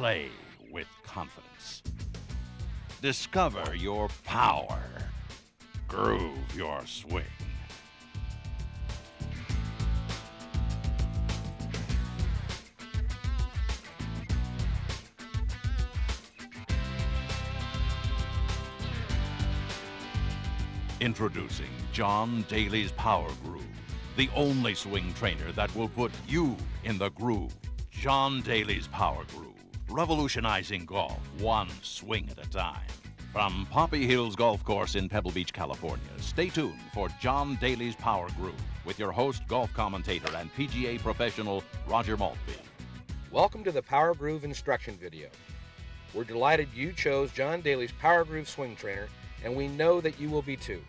Play with confidence. Discover your power. Groove your swing. Introducing John Daly's Power Groove, the only swing trainer that will put you in the groove. John Daly's Power Groove, revolutionizing golf one swing at a time. From Poppy Hills Golf Course in Pebble Beach, California, stay tuned for John Daly's Power Groove with your host, golf commentator, and PGA professional, Roger Maltby. Welcome to the Power Groove instruction video. We're delighted you chose John Daly's Power Groove swing trainer, and we know that you will be too.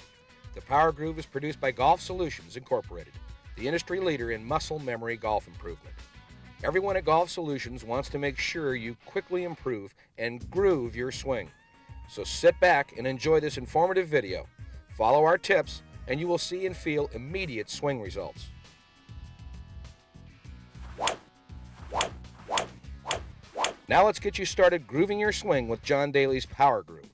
The Power Groove is produced by Golf Solutions Incorporated, the industry leader in muscle memory golf improvement. Everyone at Golf Solutions wants to make sure you quickly improve and groove your swing. So sit back and enjoy this informative video. Follow our tips and you will see and feel immediate swing results. Now let's get you started grooving your swing with John Daly's Power Groove.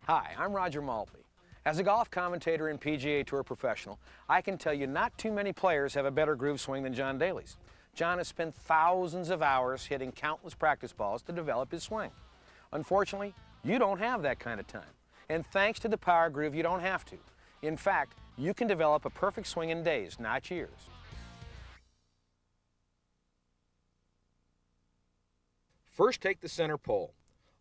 Hi, I'm Roger Maltby. As a golf commentator and PGA Tour professional, I can tell you not too many players have a better groove swing than John Daly's. John has spent thousands of hours hitting countless practice balls to develop his swing. Unfortunately, you don't have that kind of time. And thanks to the Power Groove, you don't have to. In fact, you can develop a perfect swing in days, not years. First, take the center pole.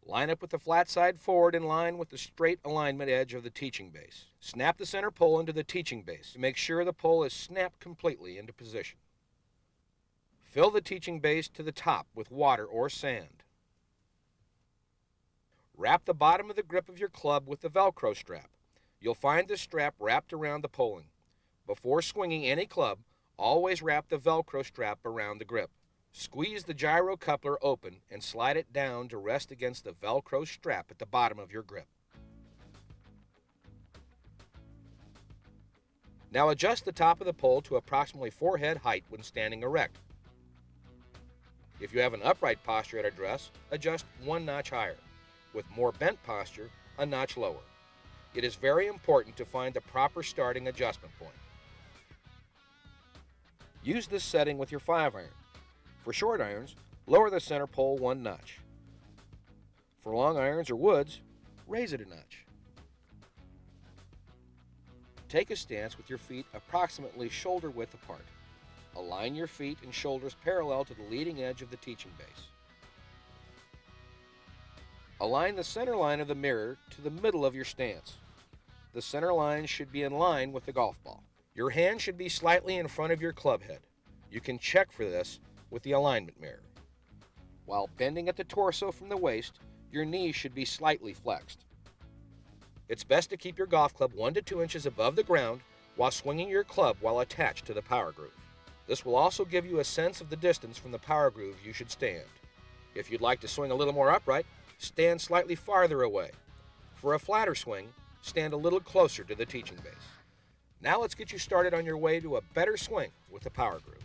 Line up with the flat side forward in line with the straight alignment edge of the teaching base. Snap the center pole into the teaching base to make sure the pole is snapped completely into position. Fill the teaching base to the top with water or sand. Wrap the bottom of the grip of your club with the Velcro strap. You'll find this strap wrapped around the poling. Before swinging any club, always wrap the Velcro strap around the grip. Squeeze the gyro coupler open and slide it down to rest against the Velcro strap at the bottom of your grip. Now adjust the top of the pole to approximately forehead height when standing erect. If you have an upright posture at address, adjust one notch higher. With more bent posture, a notch lower. It is very important to find the proper starting adjustment point. Use this setting with your 5-iron. For short irons, lower the center pole one notch. For long irons or woods, raise it a notch. Take a stance with your feet approximately shoulder width apart. Align your feet and shoulders parallel to the leading edge of the teaching base. Align the center line of the mirror to the middle of your stance. The center line should be in line with the golf ball. Your hand should be slightly in front of your club head. You can check for this with the alignment mirror. While bending at the torso from the waist, your knees should be slightly flexed. It's best to keep your golf club 1 to 2 inches above the ground while swinging your club while attached to the Power Groove. This will also give you a sense of the distance from the Power Groove you should stand. If you'd like to swing a little more upright, stand slightly farther away. For a flatter swing, stand a little closer to the teaching base. Now let's get you started on your way to a better swing with the Power Groove.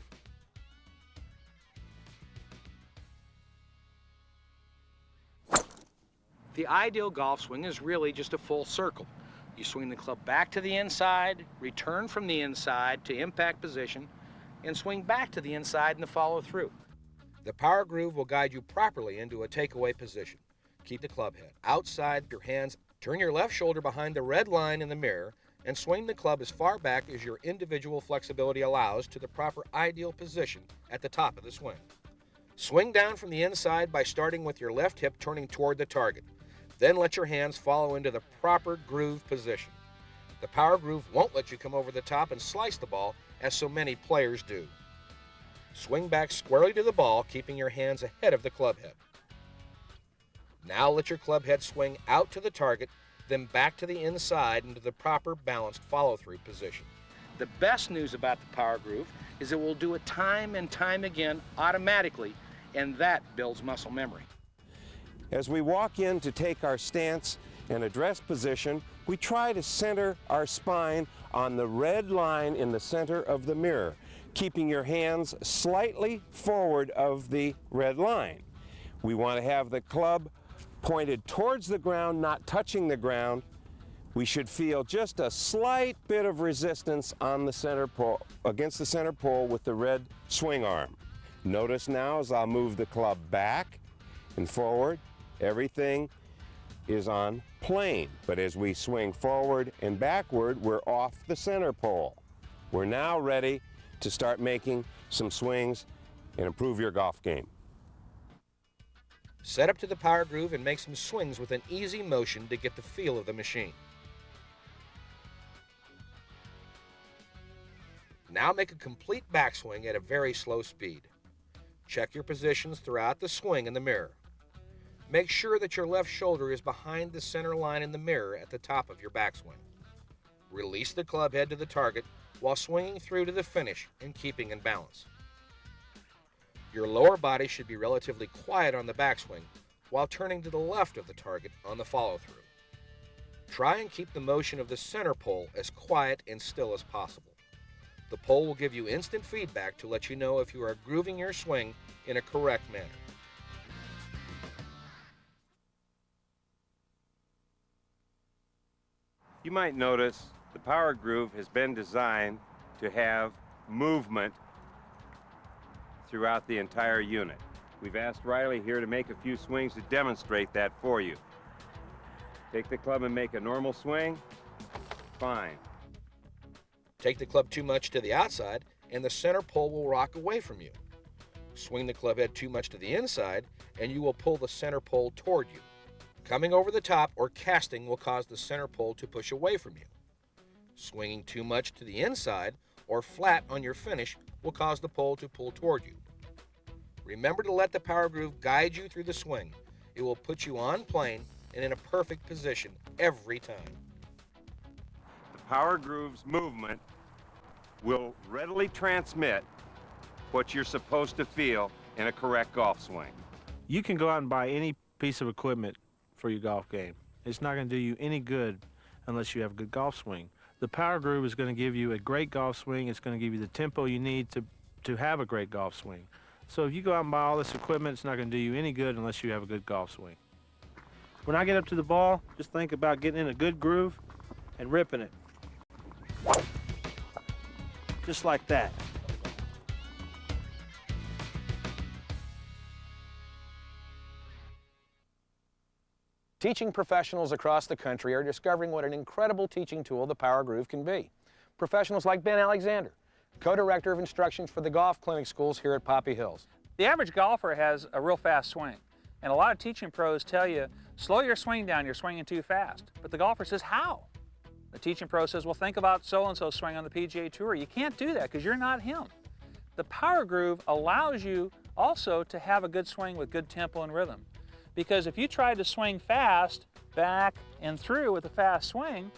The ideal golf swing is really just a full circle. You swing the club back to the inside, return from the inside to impact position, and swing back to the inside in the follow through. The Power Groove will guide you properly into a takeaway position. Keep the club head outside your hands. Turn your left shoulder behind the red line in the mirror and swing the club as far back as your individual flexibility allows to the proper ideal position at the top of the swing. Swing down from the inside by starting with your left hip turning toward the target. Then let your hands follow into the proper groove position. The Power Groove won't let you come over the top and slice the ball as so many players do. Swing back squarely to the ball, keeping your hands ahead of the club head. Now let your club head swing out to the target, then back to the inside into the proper balanced follow-through position. The best news about the Power Groove is it will do it time and time again automatically, and that builds muscle memory. As we walk in to take our stance and address position, we try to center our spine on the red line in the center of the mirror. keeping your hands slightly forward of the red line. We want to have the club pointed towards the ground, not touching the ground. We should feel just a slight bit of resistance on the center pole, against the center pole with the red swing arm. Notice now as I'll move the club back and forward, everything is on plane. But as we swing forward and backward, we're off the center pole. We're now ready to start making some swings and improve your golf game. Set up to the power groove and make some swings with an easy motion to get the feel of the machine. Now make a complete backswing at a very slow speed. Check your positions throughout the swing in the mirror. Make sure that your left shoulder is behind the center line in the mirror at the top of your backswing. Release the club head to the target while swinging through to the finish and keeping in balance. Your lower body should be relatively quiet on the backswing while turning to the left of the target on the follow-through. Try and keep the motion of the center pole as quiet and still as possible. The pole will give you instant feedback to let you know if you are grooving your swing in a correct manner. You might notice the power groove has been designed to have movement throughout the entire unit. We've asked Riley here to make a few swings to demonstrate that for you. Take the club and make a normal swing. Fine. Take the club too much to the outside and the center pole will rock away from you. Swing the club head too much to the inside and you will pull the center pole toward you. Coming over the top or casting will cause the center pole to push away from you. Swinging too much to the inside or flat on your finish will cause the pole to pull toward you. Remember to let the power groove guide you through the swing. It will put you on plane and in a perfect position every time. The power groove's movement will readily transmit what you're supposed to feel in a correct golf swing. You can go out and buy any piece of equipment for your golf game. It's not going to do you any good unless you have a good golf swing. The power groove is going to give you a great golf swing. It's going to give you the tempo you need to have a great golf swing. So if you go out and buy all this equipment, it's not going to do you any good unless you have a good golf swing. When I get up to the ball, just think about getting in a good groove and ripping it. Just like that. Teaching professionals across the country are discovering what an incredible teaching tool the Power Groove can be. Professionals like Ben Alexander, co-director of instructions for the golf clinic schools here at Poppy Hills. The average golfer has a real fast swing, and a lot of teaching pros tell you, slow your swing down, you're swinging too fast. But the golfer says, how? The teaching pro says, well, think about so-and-so swing on the PGA Tour. You can't do that because you're not him. The Power Groove allows you also to have a good swing with good tempo and rhythm. Because if you try to swing fast, back and through with a fast swing,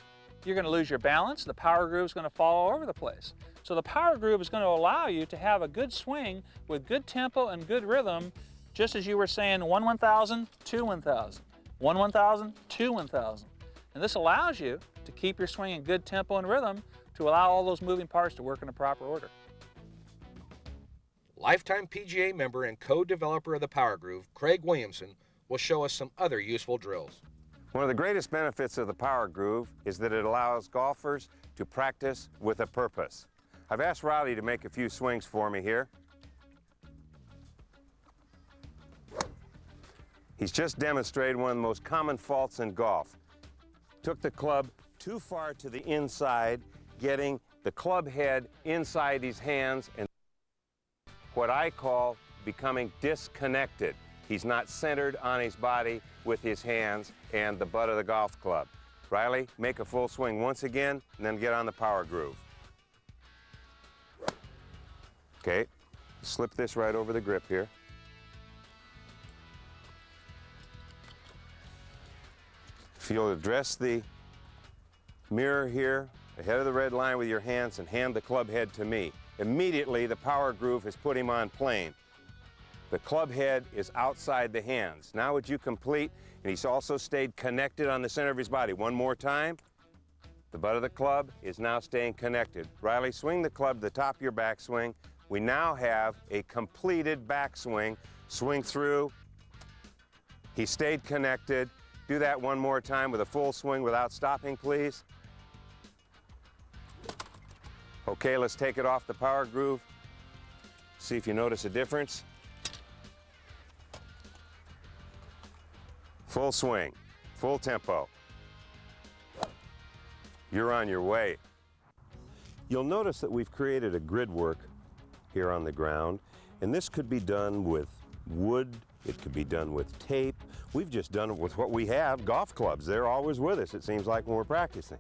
you're going to lose your balance. The Power Groove is going to fall all over the place. So the Power Groove is going to allow you to have a good swing with good tempo and good rhythm, just as you were saying 1 1,000, 2 1,000, 1 1,000, 2 1,000. And this allows you to keep your swing in good tempo and rhythm to allow all those moving parts to work in a proper order. Lifetime PGA member and co-developer of the Power Groove, Craig Williamson, will show us some other useful drills. One of the greatest benefits of the power groove is that it allows golfers to practice with a purpose. I've asked Riley to make a few swings for me here. He's just demonstrated one of the most common faults in golf. Took the club too far to the inside, getting the club head inside his hands and what I call becoming disconnected. He's not centered on his body with his hands and the butt of the golf club. Riley, make a full swing once again, and then get on the power groove. Okay, slip this right over the grip here. If you'll address the mirror here, ahead of the red line with your hands, and hand the club head to me. Immediately, the power groove has put him on plane. The club head is outside the hands. Now would you complete, and he's also stayed connected on the center of his body. One more time. The butt of the club is now staying connected. Riley, swing the club to the top of your backswing. We now have a completed backswing. Swing through. He stayed connected. Do that one more time with a full swing without stopping, please. Okay, let's take it off the power groove. See if you notice a difference. Full swing, full tempo. You're on your way. You'll notice that we've created a grid work here on the ground, and this could be done with wood, it could be done with tape. We've just done it with what we have, golf clubs. They're always with us, it seems like, when we're practicing.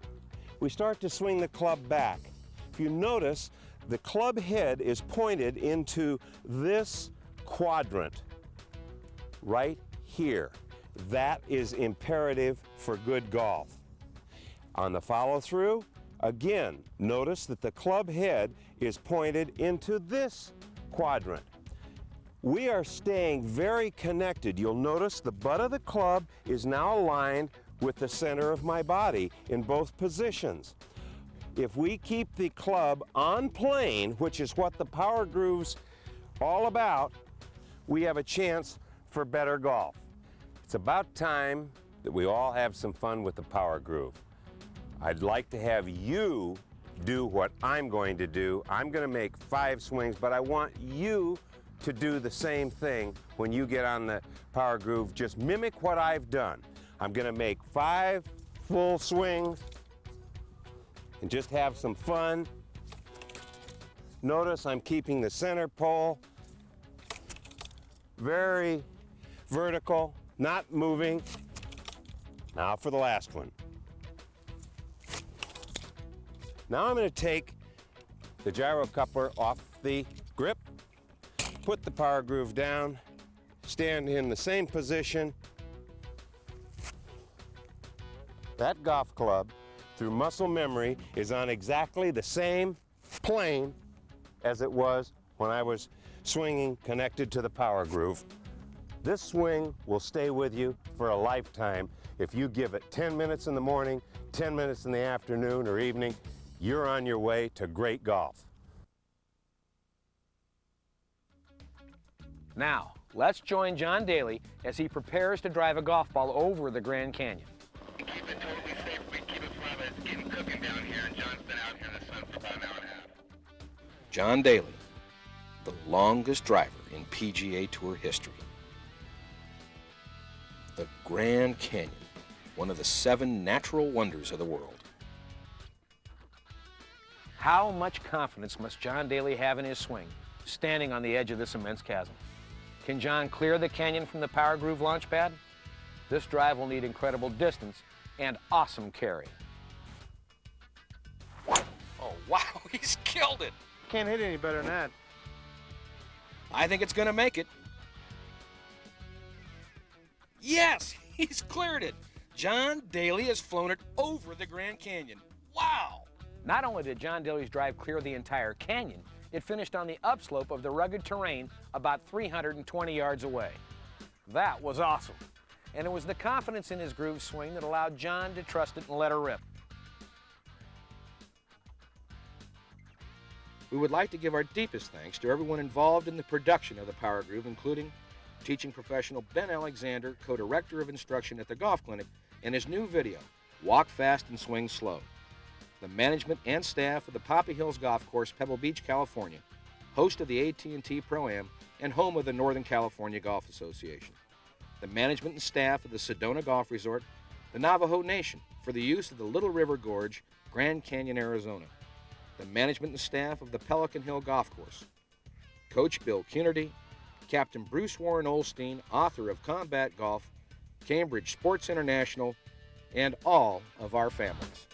We start to swing the club back. If you notice, the club head is pointed into this quadrant right here. That is imperative for good golf. On the follow through, again, notice that the club head is pointed into this quadrant. We are staying very connected. You'll notice the butt of the club is now aligned with the center of my body in both positions. If we keep the club on plane, which is what the power groove's all about, we have a chance for better golf. It's about time that we all have some fun with the power groove. I'd like to have you do what I'm going to do. I'm going to make 5 swings, but I want you to do the same thing when you get on the power groove. Just mimic what I've done. I'm going to make 5 full swings and just have some fun. Notice I'm keeping the center pole very vertical, not moving. Now for the last one. Now I'm going to take the gyro coupler off the grip, put the power groove down, stand in the same position. That golf club, through muscle memory, is on exactly the same plane as it was when I was swinging connected to the power groove. This swing will stay with you for a lifetime if you give it 10 minutes in the morning, 10 minutes in the afternoon or evening. You're on your way to great golf. Now, let's join John Daly as he prepares to drive a golf ball over the Grand Canyon. Keep it totally safe. We keep it flat. It's getting cooking down here, and John's been out here in the sun for about an hour and a half. John Daly, the longest driver in PGA Tour history. The Grand Canyon, one of the 7 natural wonders of the world. How much confidence must John Daly have in his swing, standing on the edge of this immense chasm? Can John clear the canyon from the power groove launch pad? This drive will need incredible distance and awesome carry. Oh, wow, he's killed it. Can't hit any better than that. I think it's going to make it. Yes, he's cleared it. John Daly has flown it over the Grand Canyon. Wow. Not only did John Daly's drive clear the entire canyon, it finished on the upslope of the rugged terrain about 320 yards away. That was awesome. And it was the confidence in his groove swing that allowed John to trust it and let her rip. We would like to give our deepest thanks to everyone involved in the production of the Power Groove, including teaching professional Ben Alexander, co-director of instruction at the Golf Clinic, and his new video, Walk Fast and Swing Slow. The management and staff of the Poppy Hills Golf Course, Pebble Beach, California, host of the AT&T Pro-Am and home of the Northern California Golf Association. The management and staff of the Sedona Golf Resort, the Navajo Nation, for the use of the Little River Gorge, Grand Canyon, Arizona. The management and staff of the Pelican Hill Golf Course. Coach Bill Cunardy, Captain Bruce Warren Olstein, author of Combat Golf, Cambridge Sports International, and all of our families.